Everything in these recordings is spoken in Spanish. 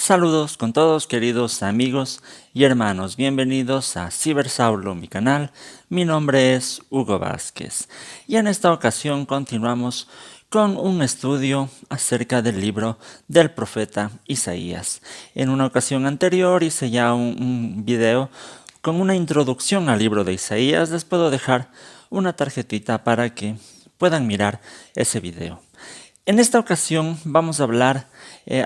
Saludos con todos queridos amigos y hermanos, bienvenidos a Cibersaulo, mi canal. Mi nombre es Hugo Vázquez y en esta ocasión continuamos con un estudio acerca del libro del profeta Isaías. En una ocasión anterior hice ya un video con una introducción al libro de Isaías. Les puedo dejar una tarjetita para que puedan mirar ese video. En esta ocasión vamos a hablar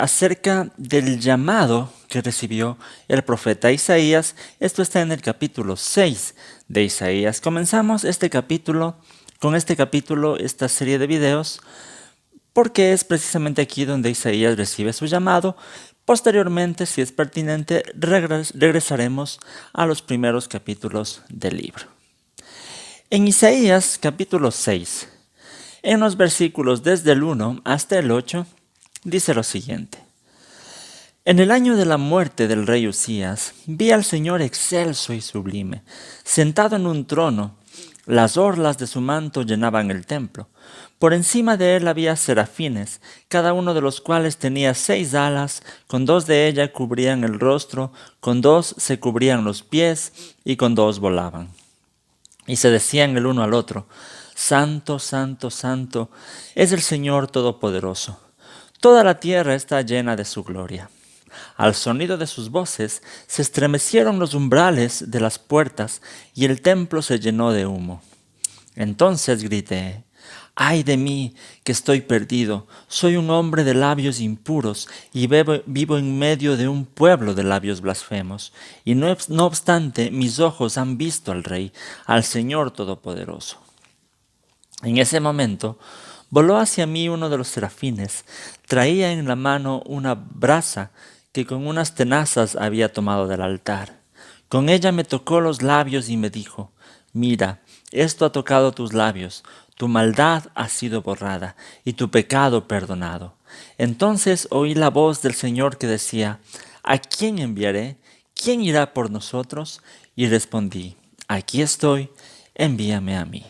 acerca del llamado que recibió el profeta Isaías. Esto está en el capítulo 6 de Isaías. Comenzamos con este capítulo, esta serie de videos, porque es precisamente aquí donde Isaías recibe su llamado. Posteriormente, si es pertinente, regresaremos a los primeros capítulos del libro. En Isaías capítulo 6, en los versículos desde el 1 hasta el 8, dice lo siguiente. En el año de la muerte del rey Usías, vi al Señor excelso y sublime, sentado en un trono. Las orlas de su manto llenaban el templo. Por encima de él había serafines, cada uno de los cuales tenía 6 alas, con 2 de ellas cubrían el rostro, con 2 se cubrían los pies, y con 2 volaban. Y se decían el uno al otro, Santo, Santo, Santo, es el Señor Todopoderoso. Toda la tierra está llena de su gloria. Al sonido de sus voces se estremecieron los umbrales de las puertas y el templo se llenó de humo. Entonces grité, ¡ay de mí, que estoy perdido! Soy un hombre de labios impuros y vivo en medio de un pueblo de labios blasfemos. Y no obstante, mis ojos han visto al Rey, al Señor Todopoderoso. En ese momento voló hacia mí uno de los serafines. Traía en la mano una brasa que con unas tenazas había tomado del altar. Con ella me tocó los labios y me dijo, mira, esto ha tocado tus labios, tu maldad ha sido borrada y tu pecado perdonado. Entonces oí la voz del Señor que decía, ¿a quién enviaré? ¿Quién irá por nosotros? Y respondí, aquí estoy, envíame a mí.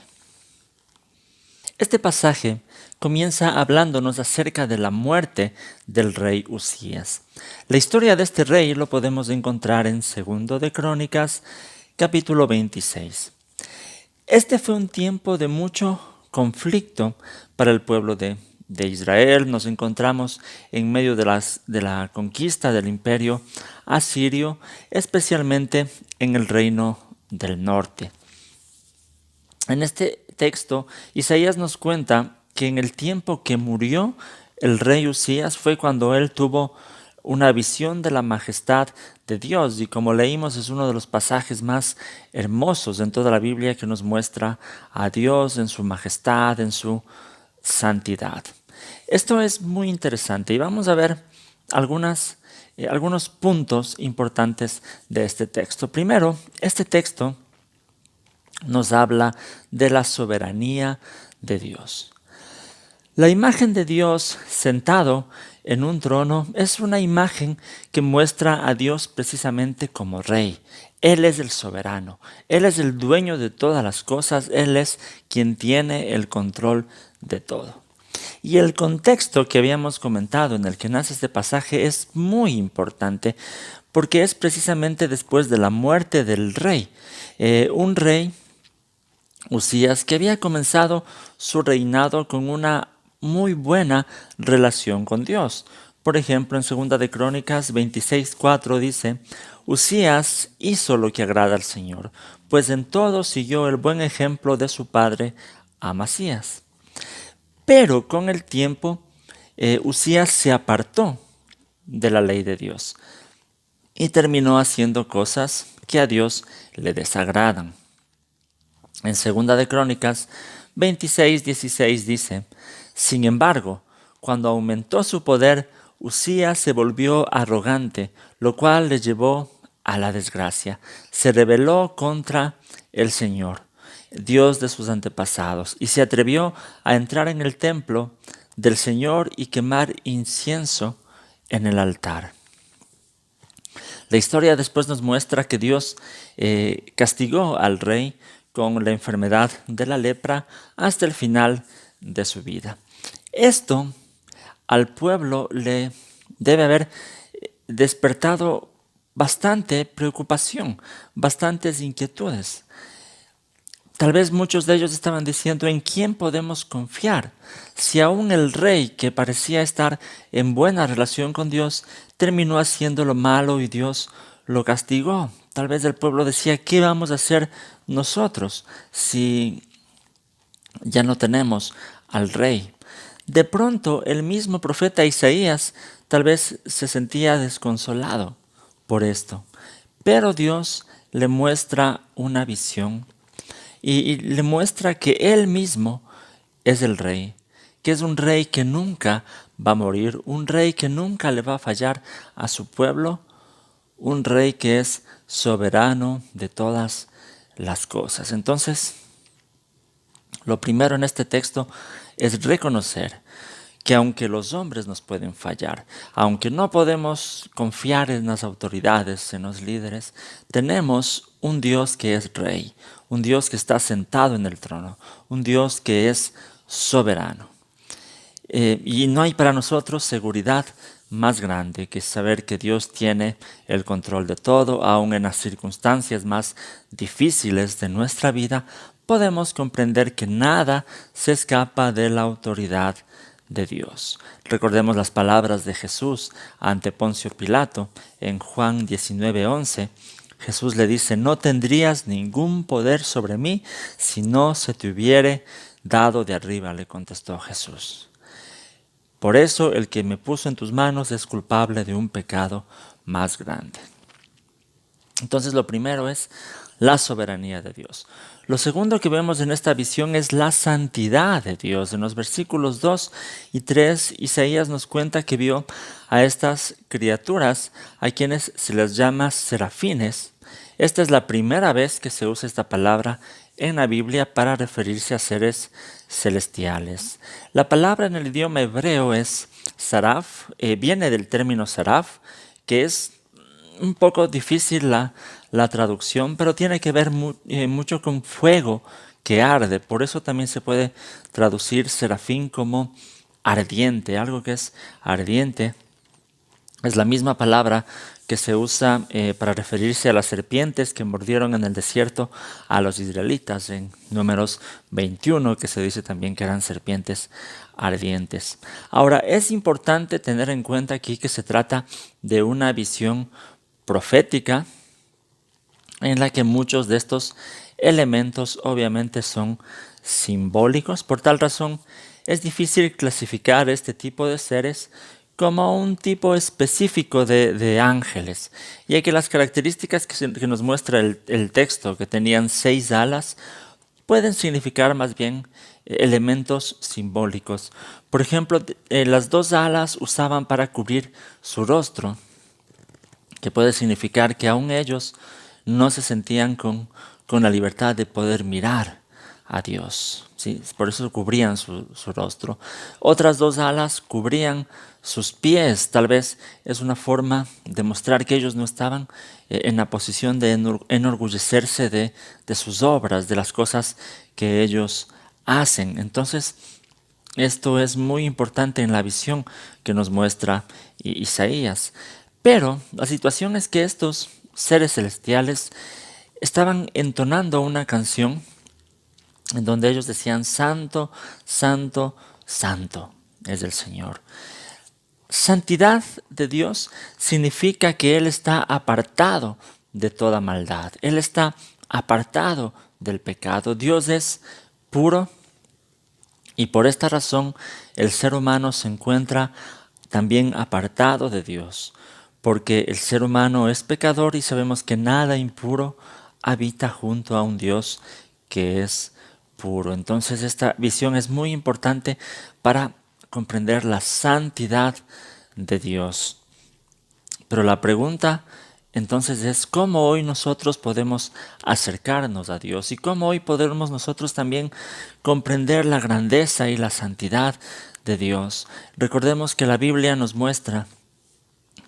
Este pasaje comienza hablándonos acerca de la muerte del rey Usías. La historia de este rey lo podemos encontrar en 2 de Crónicas, capítulo 26. Este fue un tiempo de mucho conflicto para el pueblo de Israel. Nos encontramos en medio de la conquista del imperio asirio, especialmente en el reino del norte. En este texto, Isaías nos cuenta que en el tiempo que murió el rey Usías fue cuando él tuvo una visión de la majestad de Dios, y como leímos es uno de los pasajes más hermosos en toda la Biblia que nos muestra a Dios en su majestad, en su santidad. Esto es muy interesante y vamos a ver algunos puntos importantes de este texto. Primero, este texto nos habla de la soberanía de Dios. La imagen de Dios sentado en un trono es una imagen que muestra a Dios precisamente como rey. Él es el soberano, Él es el dueño de todas las cosas, Él es quien tiene el control de todo. Y el contexto que habíamos comentado en el que nace este pasaje es muy importante porque es precisamente después de la muerte del rey. Un rey, Usías, que había comenzado su reinado con una muy buena relación con Dios. Por ejemplo, en 2 de Crónicas 26:4 dice, Usías hizo lo que agrada al Señor, pues en todo siguió el buen ejemplo de su padre Amasías. Pero con el tiempo, Usías se apartó de la ley de Dios y terminó haciendo cosas que a Dios le desagradan. En 2 de Crónicas 26:16 dice, sin embargo, cuando aumentó su poder, Usías se volvió arrogante, lo cual le llevó a la desgracia. Se rebeló contra el Señor, Dios de sus antepasados, y se atrevió a entrar en el templo del Señor y quemar incienso en el altar. La historia después nos muestra que Dios castigó al rey con la enfermedad de la lepra hasta el final de su vida. Esto al pueblo le debe haber despertado bastante preocupación, bastantes inquietudes. Tal vez muchos de ellos estaban diciendo, ¿en quién podemos confiar? Si aún el rey, que parecía estar en buena relación con Dios, terminó haciendo lo malo y Dios lo castigó. Tal vez el pueblo decía, ¿qué vamos a hacer nosotros si ya no tenemos al rey? De pronto, el mismo profeta Isaías tal vez se sentía desconsolado por esto. Pero Dios le muestra una visión y le muestra que Él mismo es el rey, que es un rey que nunca va a morir, un rey que nunca le va a fallar a su pueblo, un rey que es soberano de todas las cosas. Entonces, lo primero en este texto es reconocer que aunque los hombres nos pueden fallar, aunque no podemos confiar en las autoridades, en los líderes, tenemos un Dios que es rey, un Dios que está sentado en el trono, un Dios que es soberano. Y no hay para nosotros seguridad más grande que saber que Dios tiene el control de todo, aun en las circunstancias más difíciles de nuestra vida, podemos comprender que nada se escapa de la autoridad de Dios. Recordemos las palabras de Jesús ante Poncio Pilato en Juan 19:11. Jesús le dice, no tendrías ningún poder sobre mí si no se te hubiere dado de arriba, le contestó Jesús. Por eso el que me puso en tus manos es culpable de un pecado más grande. Entonces lo primero es la soberanía de Dios. Lo segundo que vemos en esta visión es la santidad de Dios. En los versículos 2 y 3, Isaías nos cuenta que vio a estas criaturas, a quienes se les llama serafines. Esta es la primera vez que se usa esta palabra en la Biblia para referirse a seres celestiales. La palabra en el idioma hebreo es saraf, viene del término saraf, que es un poco difícil la traducción, pero tiene que ver mucho con fuego que arde. Por eso también se puede traducir serafín como ardiente, algo que es ardiente. Es la misma palabra que se usa para referirse a las serpientes que mordieron en el desierto a los israelitas en Números 21, que se dice también que eran serpientes ardientes. Ahora, es importante tener en cuenta aquí que se trata de una visión profética en la que muchos de estos elementos obviamente son simbólicos. Por tal razón, es difícil clasificar este tipo de seres como un tipo específico de ángeles, ya que las características que nos muestra el texto, que tenían 6 alas, pueden significar más bien elementos simbólicos. Por ejemplo, las 2 alas usaban para cubrir su rostro, que puede significar que aún ellos no se sentían con la libertad de poder mirar a Dios. ¿Sí? Por eso cubrían su rostro. Otras 2 alas cubrían sus pies. Tal vez es una forma de mostrar que ellos no estaban en la posición de enorgullecerse de sus obras, de las cosas que ellos hacen. Entonces, esto es muy importante en la visión que nos muestra Isaías. Pero la situación es que estos seres celestiales estaban entonando una canción en donde ellos decían, Santo, Santo, Santo es el Señor. Santidad de Dios significa que Él está apartado de toda maldad. Él está apartado del pecado. Dios es puro y por esta razón el ser humano se encuentra también apartado de Dios, porque el ser humano es pecador y sabemos que nada impuro habita junto a un Dios que es puro. Entonces esta visión es muy importante para comprender la santidad de Dios. Pero la pregunta entonces es cómo hoy nosotros podemos acercarnos a Dios y cómo hoy podemos nosotros también comprender la grandeza y la santidad de Dios. Recordemos que la Biblia nos muestra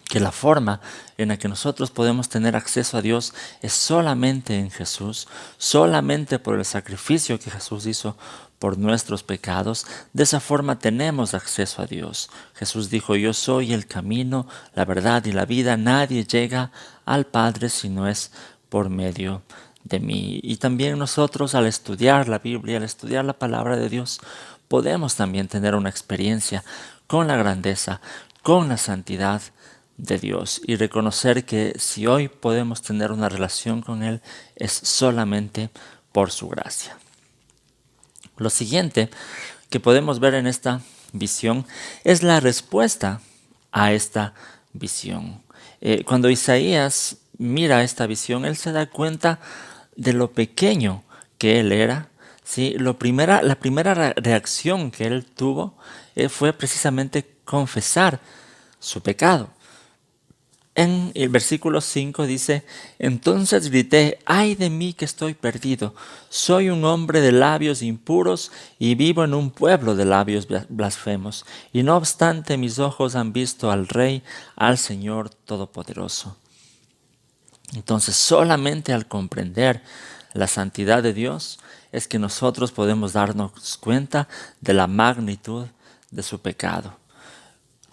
que la forma en la que nosotros podemos tener acceso a Dios es solamente en Jesús, solamente por el sacrificio que Jesús hizo por nuestros pecados. De esa forma tenemos acceso a Dios. Jesús dijo: yo soy el camino, la verdad y la vida. Nadie llega al Padre si no es por medio de mí. Y también nosotros, al estudiar la Biblia, al estudiar la palabra de Dios, podemos también tener una experiencia con la grandeza, con la santidad de Dios, y reconocer que si hoy podemos tener una relación con Él es solamente por su gracia. Lo siguiente que podemos ver en esta visión es la respuesta a esta visión. Cuando Isaías mira esta visión, él se da cuenta de lo pequeño que él era. ¿Sí? La primera reacción que él tuvo fue precisamente confesar su pecado. En el versículo 5 dice: entonces grité: ¡ay de mí que estoy perdido! Soy un hombre de labios impuros y vivo en un pueblo de labios blasfemos. Y no obstante mis ojos han visto al Rey, al Señor Todopoderoso. Entonces solamente al comprender la santidad de Dios es que nosotros podemos darnos cuenta de la magnitud de su pecado.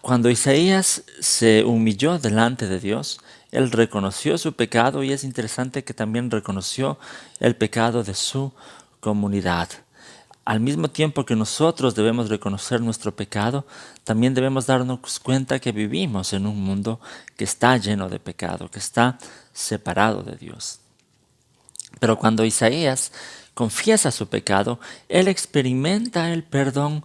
Cuando Isaías se humilló delante de Dios, él reconoció su pecado, y es interesante que también reconoció el pecado de su comunidad. Al mismo tiempo que nosotros debemos reconocer nuestro pecado, también debemos darnos cuenta que vivimos en un mundo que está lleno de pecado, que está separado de Dios. Pero cuando Isaías confiesa su pecado, él experimenta el perdón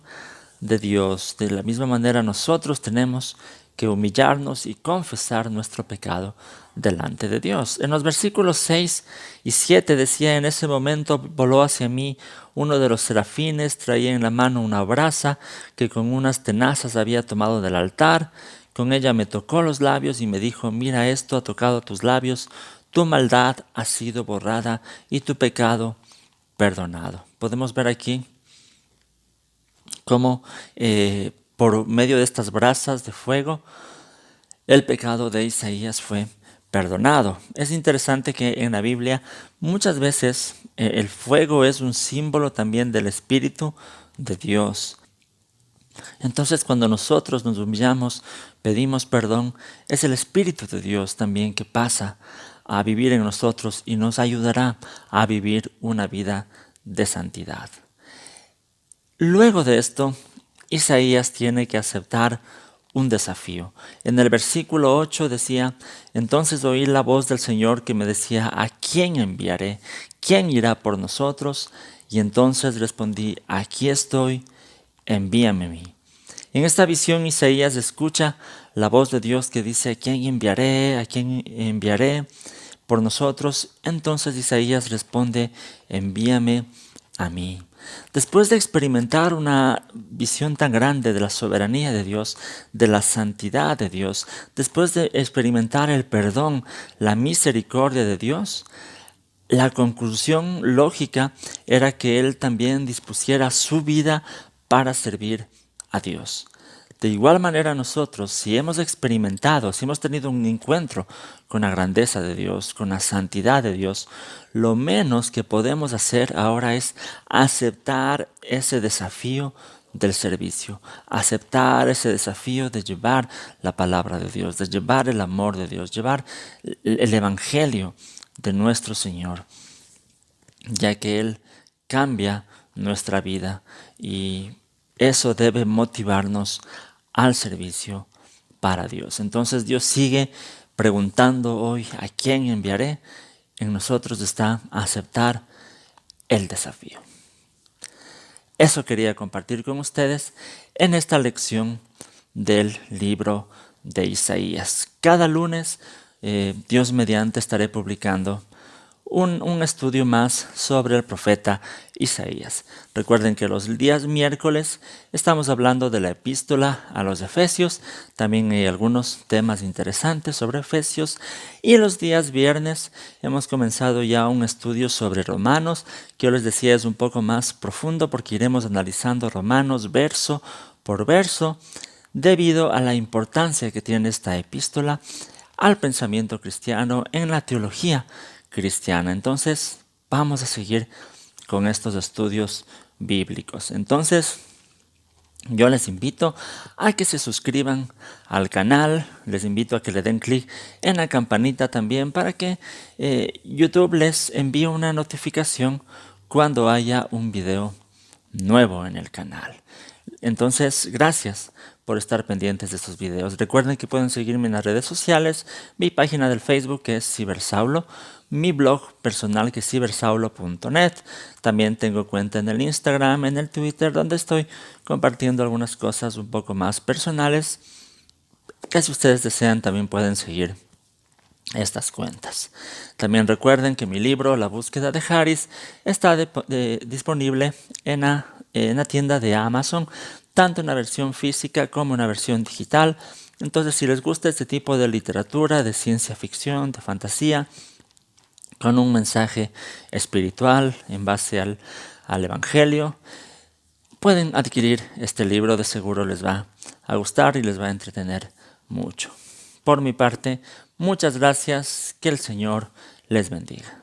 de Dios. De la misma manera nosotros tenemos que humillarnos y confesar nuestro pecado delante de Dios. En los versículos 6 y 7 decía: en ese momento voló hacia mí uno de los serafines, traía en la mano una brasa que con unas tenazas había tomado del altar. Con ella me tocó los labios y me dijo: mira, esto ha tocado tus labios, tu maldad ha sido borrada y tu pecado perdonado. Podemos ver aquí cómo por medio de estas brasas de fuego el pecado de Isaías fue perdonado. Es interesante que en la Biblia muchas veces el fuego es un símbolo también del Espíritu de Dios. Entonces, cuando nosotros nos humillamos, pedimos perdón, es el Espíritu de Dios también que pasa a vivir en nosotros y nos ayudará a vivir una vida de santidad. Luego de esto, Isaías tiene que aceptar un desafío. En el versículo 8 decía: entonces oí la voz del Señor que me decía: ¿a quién enviaré? ¿Quién irá por nosotros? Y entonces respondí: aquí estoy, envíame a mí. En esta visión Isaías escucha la voz de Dios que dice: ¿a quién enviaré? ¿A quién enviaré por nosotros? Entonces Isaías responde: envíame a mí. Después de experimentar una visión tan grande de la soberanía de Dios, de la santidad de Dios, después de experimentar el perdón, la misericordia de Dios, la conclusión lógica era que él también dispusiera su vida para servir a Dios. De igual manera nosotros, si hemos experimentado, si hemos tenido un encuentro con la grandeza de Dios, con la santidad de Dios, lo menos que podemos hacer ahora es aceptar ese desafío del servicio, aceptar ese desafío de llevar la palabra de Dios, de llevar el amor de Dios, llevar el evangelio de nuestro Señor, ya que Él cambia nuestra vida y eso debe motivarnos al servicio para Dios. Entonces Dios sigue preguntando hoy: ¿a quién enviaré? En nosotros está aceptar el desafío. Eso quería compartir con ustedes en esta lección del libro de Isaías. Cada lunes, Dios mediante, estaré publicando un estudio más sobre el profeta Isaías. Recuerden que los días miércoles estamos hablando de la epístola a los Efesios. También hay algunos temas interesantes sobre Efesios. Y los días viernes hemos comenzado ya un estudio sobre Romanos, que yo les decía es un poco más profundo porque iremos analizando Romanos verso por verso, debido a la importancia que tiene esta epístola al pensamiento cristiano en la teología cristiana. Entonces vamos a seguir con estos estudios bíblicos. Entonces, yo les invito a que se suscriban al canal, les invito a que le den clic en la campanita también para que YouTube les envíe una notificación cuando haya un video nuevo en el canal. Entonces, gracias por estar pendientes de estos videos. Recuerden que pueden seguirme en las redes sociales, mi página del Facebook que es Cibersaulo, mi blog personal que es cibersaulo.net. También tengo cuenta en el Instagram, en el Twitter, donde estoy compartiendo algunas cosas un poco más personales que si ustedes desean también pueden seguir estas cuentas. También recuerden que mi libro La búsqueda de Harris está disponible en la tienda de Amazon, tanto en una versión física como en una versión digital. Entonces, si les gusta este tipo de literatura, de ciencia ficción, de fantasía, con un mensaje espiritual en base al Evangelio, pueden adquirir este libro. De seguro les va a gustar y les va a entretener mucho. Por mi parte, muchas gracias, que el Señor les bendiga.